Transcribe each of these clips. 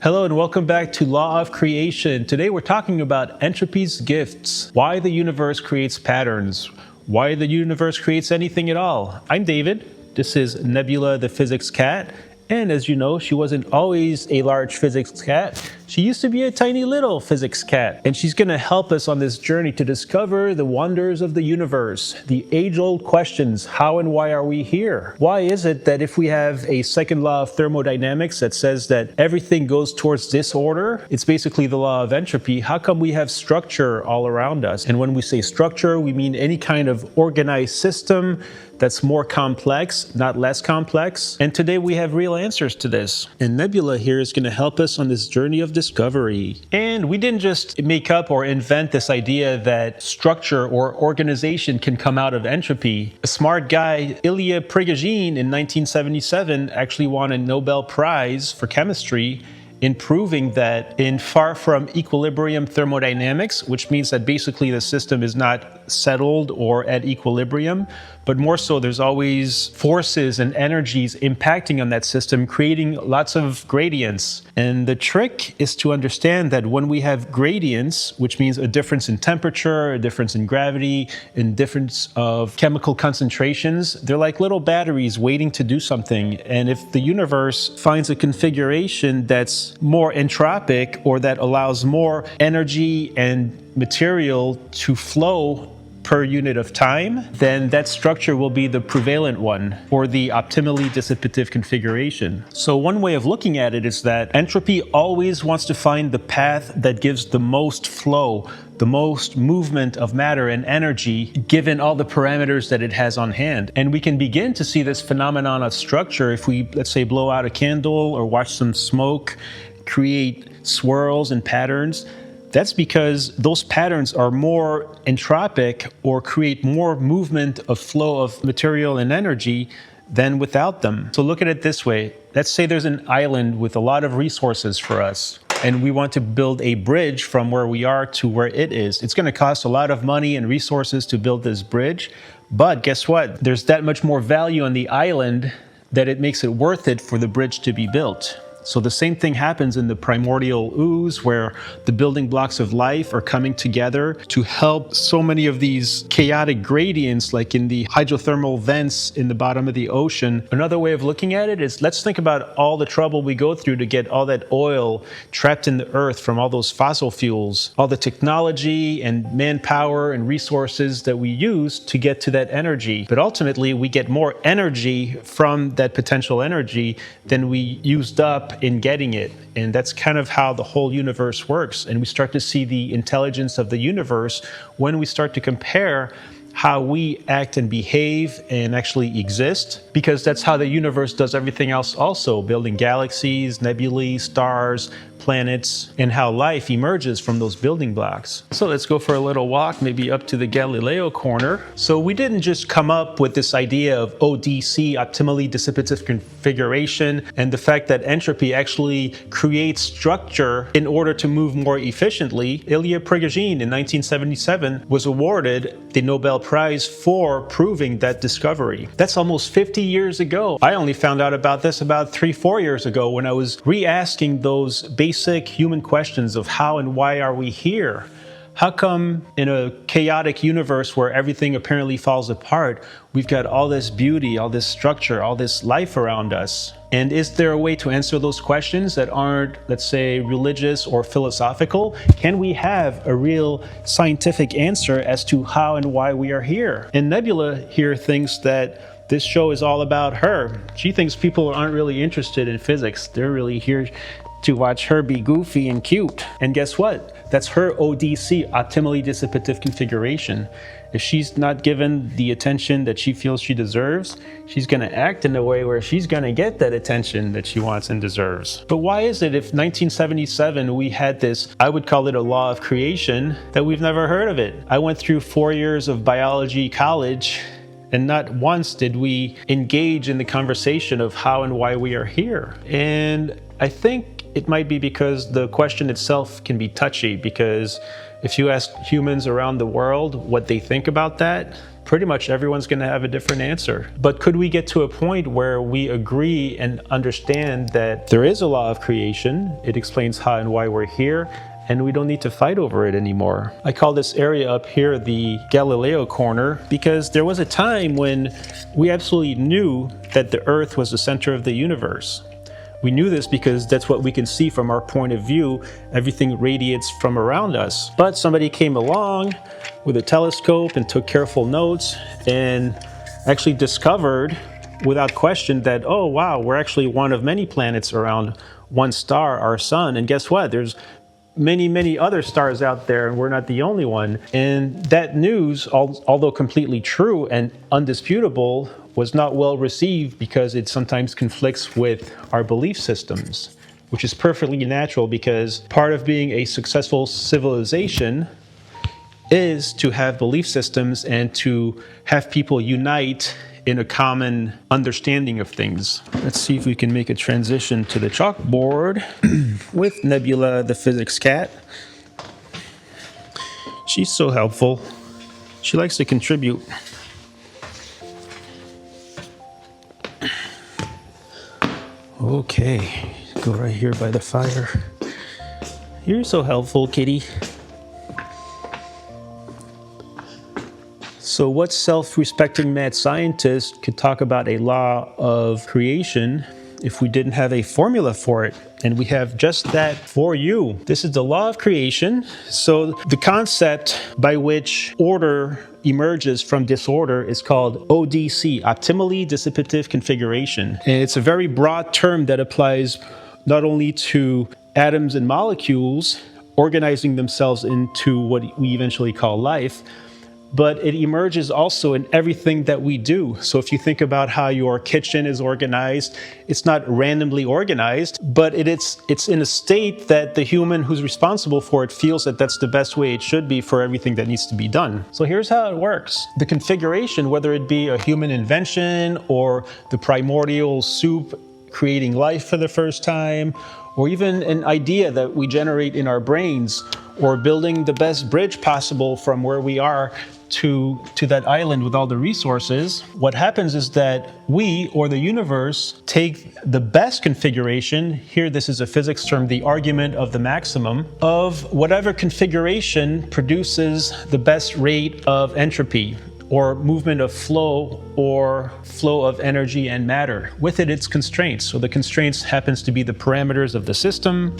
Hello and welcome back to Law of Creation. Today we're talking about entropy's gifts, why the universe creates patterns, why the universe creates anything at all. I'm David. This is Nebula the physics cat. And as you know, she wasn't always a large physics cat. She used to be a tiny little physics cat. And she's going to help us on this journey to discover the wonders of the universe, the age-old questions, how and why are we here? Why is it that if we have a second law of thermodynamics that says that everything goes towards disorder, it's basically the law of entropy, how come we have structure all around us? And when we say structure, we mean any kind of organized system that's more complex, not less complex. And today we have real answers to this. And Nebula here is going to help us on this journey of discovery. And we didn't just make up or invent this idea that structure or organization can come out of entropy. A smart guy, Ilya Prigogine, in 1977 actually won a Nobel Prize for chemistry in proving that in far from equilibrium thermodynamics, which means that basically the system is not settled or at equilibrium, but more so there's always forces and energies impacting on that system, creating lots of gradients. And the trick is to understand that when we have gradients, which means a difference in temperature, a difference in gravity, a difference of chemical concentrations, they're like little batteries waiting to do something. And if the universe finds a configuration that's more entropic or that allows more energy and material to flow per unit of time, then that structure will be the prevalent one, or the optimally dissipative configuration. So one way of looking at it is that entropy always wants to find the path that gives the most flow, the most movement of matter and energy, given all the parameters that it has on hand. And we can begin to see this phenomenon of structure if we, let's say, blow out a candle or watch some smoke, create swirls and patterns. That's because those patterns are more entropic or create more movement of flow of material and energy than without them. So look at it this way. Let's say there's an island with a lot of resources for us, and we want to build a bridge from where we are to where it is. It's going to cost a lot of money and resources to build this bridge, but guess what? There's that much more value on the island that it makes it worth it for the bridge to be built. So the same thing happens in the primordial ooze, where the building blocks of life are coming together to help so many of these chaotic gradients, like in the hydrothermal vents in the bottom of the ocean. Another way of looking at it is, let's think about all the trouble we go through to get all that oil trapped in the earth from all those fossil fuels, all the technology and manpower and resources that we use to get to that energy. But ultimately, we get more energy from that potential energy than we used up in getting it. And that's kind of how the whole universe works. And we start to see the intelligence of the universe when we start to compare how we act and behave and actually exist, because that's how the universe does everything else also, building galaxies, nebulae, stars, planets, and how life emerges from those building blocks. So let's go for a little walk, maybe up to the Galileo corner. So we didn't just come up with this idea of ODC, optimally dissipative configuration, and the fact that entropy actually creates structure in order to move more efficiently. Ilya Prigogine in 1977 was awarded the Nobel Prize for proving that discovery. That's almost 50 years ago. I only found out about this about 3-4 years ago when I was re-asking those basic human questions of how and why are we here? How come in a chaotic universe where everything apparently falls apart, we've got all this beauty, all this structure, all this life around us? And is there a way to answer those questions that aren't, let's say, religious or philosophical? Can we have a real scientific answer as to how and why we are here? And Nebula here thinks that this show is all about her. She thinks people aren't really interested in physics. They're really here to watch her be goofy and cute. And guess what? That's her ODC, optimally dissipative configuration. If she's not given the attention that she feels she deserves, she's going to act in a way where she's going to get that attention that she wants and deserves. But why is it if 1977 we had this, I would call it a law of creation, that we've never heard of it? I went through 4 years of biology college, and not once did we engage in the conversation of how and why we are here. And I think it might be because the question itself can be touchy, because if you ask humans around the world what they think about that, pretty much everyone's going to have a different answer. But could we get to a point where we agree and understand that there is a law of creation, it explains how and why we're here, and we don't need to fight over it anymore? I call this area up here the Galileo corner, because there was a time when we absolutely knew that the Earth was the center of the universe. We knew this because that's what we can see from our point of view. Everything radiates from around us. But somebody came along with a telescope and took careful notes and actually discovered without question that, oh wow, we're actually one of many planets around one star, our sun. And guess what? There's many other stars out there, and we're not the only one. And that news, although completely true and undisputable, was not well received because it sometimes conflicts with our belief systems, which is perfectly natural, because part of being a successful civilization is to have belief systems and to have people unite in a common understanding of things. Let's see if we can make a transition to the chalkboard with Nebula, the physics cat. She's so helpful. She likes to contribute. Okay, go right here by the fire. You're so helpful, kitty. So what self-respecting mad scientist could talk about a law of creation if we didn't have a formula for it? And we have just that for you. This is the law of creation. So the concept by which order emerges from disorder is called ODC, Optimally Dissipative Configuration. And it's a very broad term that applies not only to atoms and molecules organizing themselves into what we eventually call life, but it emerges also in everything that we do. So if you think about how your kitchen is organized, it's not randomly organized, but it's in a state that the human who's responsible for it feels that that's the best way it should be for everything that needs to be done. So here's how it works. The configuration, whether it be a human invention or the primordial soup creating life for the first time, or even an idea that we generate in our brains, or building the best bridge possible from where we are to that island with all the resources, what happens is that we, or the universe, take the best configuration, here this is a physics term, the argument of the maximum, of whatever configuration produces the best rate of entropy, or movement of flow, or flow of energy and matter. With it, it's constraints. So the constraints happens to be the parameters of the system.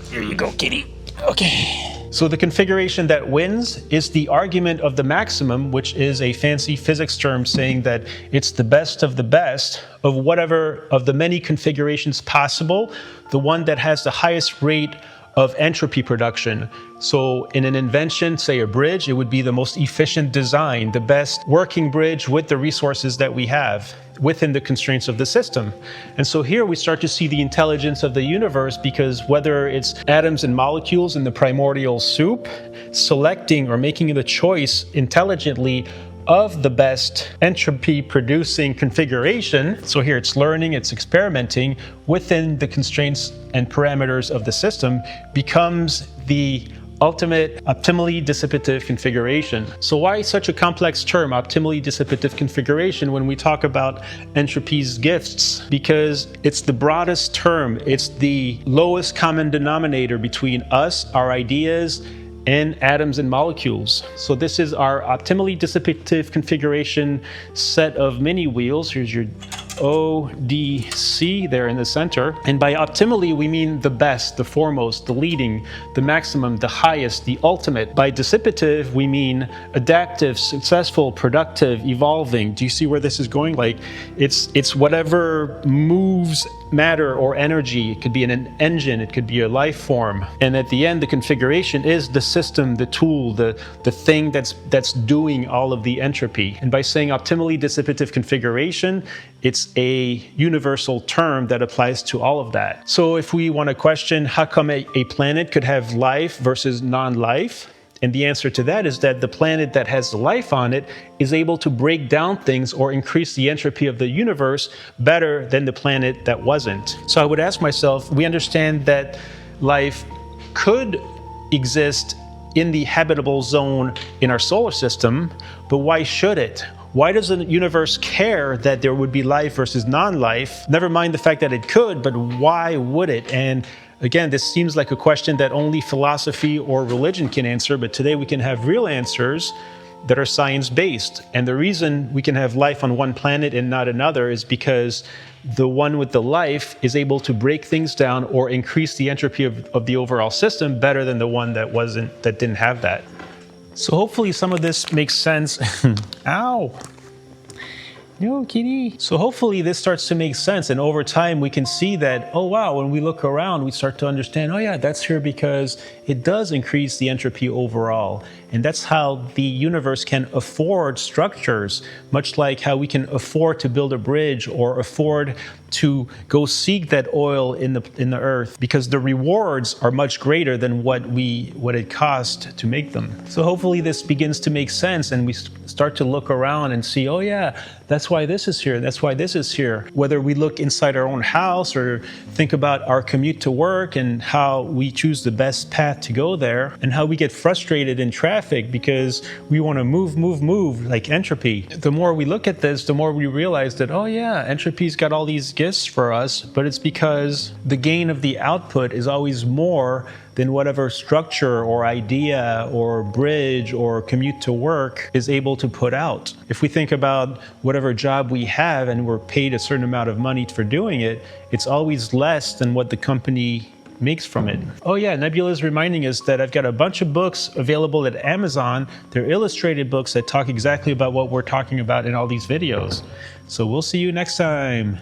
Here you go, kitty. Okay. So the configuration that wins is the argument of the maximum, which is a fancy physics term saying that it's the best of whatever of the many configurations possible, the one that has the highest rate of entropy production. So in an invention, say a bridge, it would be the most efficient design, the best working bridge with the resources that we have within the constraints of the system. And so here we start to see the intelligence of the universe, because whether it's atoms and molecules in the primordial soup, selecting or making the choice intelligently of the best entropy producing configuration. So here it's learning, it's experimenting within the constraints and parameters of the system, becomes the ultimate optimally dissipative configuration. So why such a complex term, optimally dissipative configuration, when we talk about entropy's gifts? Because it's the broadest term, it's the lowest common denominator between us, our ideas, and atoms and molecules. So this is our optimally dissipative configuration set of mini wheels. Here's your ODC there in the center. And by optimally, we mean the best, the foremost, the leading, the maximum, the highest, the ultimate. By dissipative, we mean adaptive, successful, productive, evolving. Do you see where this is going? Like it's whatever moves matter or energy. It could be an engine, it could be a life form. And at the end, the configuration is the system, the tool, the thing that's doing all of the entropy. And by saying optimally dissipative configuration, it's a universal term that applies to all of that. So if we want to question how come a planet could have life versus non-life, And the answer to that is that the planet that has life on it is able to break down things or increase the entropy of the universe better than the planet that wasn't. So I would ask myself, we understand that life could exist in the habitable zone in our solar system, but why should it? Why does the universe care that there would be life versus non-life? Never mind the fact that it could, but why would it? And again, this seems like a question that only philosophy or religion can answer, but today we can have real answers that are science-based. And the reason we can have life on one planet and not another is because the one with the life is able to break things down or increase the entropy of the overall system better than the one that didn't have that. So hopefully some of this makes sense. Ow! No, kitty. So hopefully this starts to make sense, and over time we can see that, oh wow, when we look around we start to understand, oh yeah, that's here because it does increase the entropy overall. And that's how the universe can afford structures, much like how we can afford to build a bridge or afford to go seek that oil in the earth, because the rewards are much greater than what it cost to make them. So hopefully this begins to make sense, and we start to look around and see, oh yeah, that's why this is here, that's why this is here. Whether we look inside our own house or think about our commute to work and how we choose the best path to go there, and how we get frustrated in traffic because we want to move like entropy. The more we look at this, the more we realize that, oh yeah, entropy's got all these gifts for us, but it's because the gain of the output is always more than whatever structure or idea or bridge or commute to work is able to put out. If we think about whatever job we have and we're paid a certain amount of money for doing it, it's always less than what the company makes from it. Oh yeah, Nebula is reminding us that I've got a bunch of books available at Amazon. They're illustrated books that talk exactly about what we're talking about in all these videos. So we'll see you next time.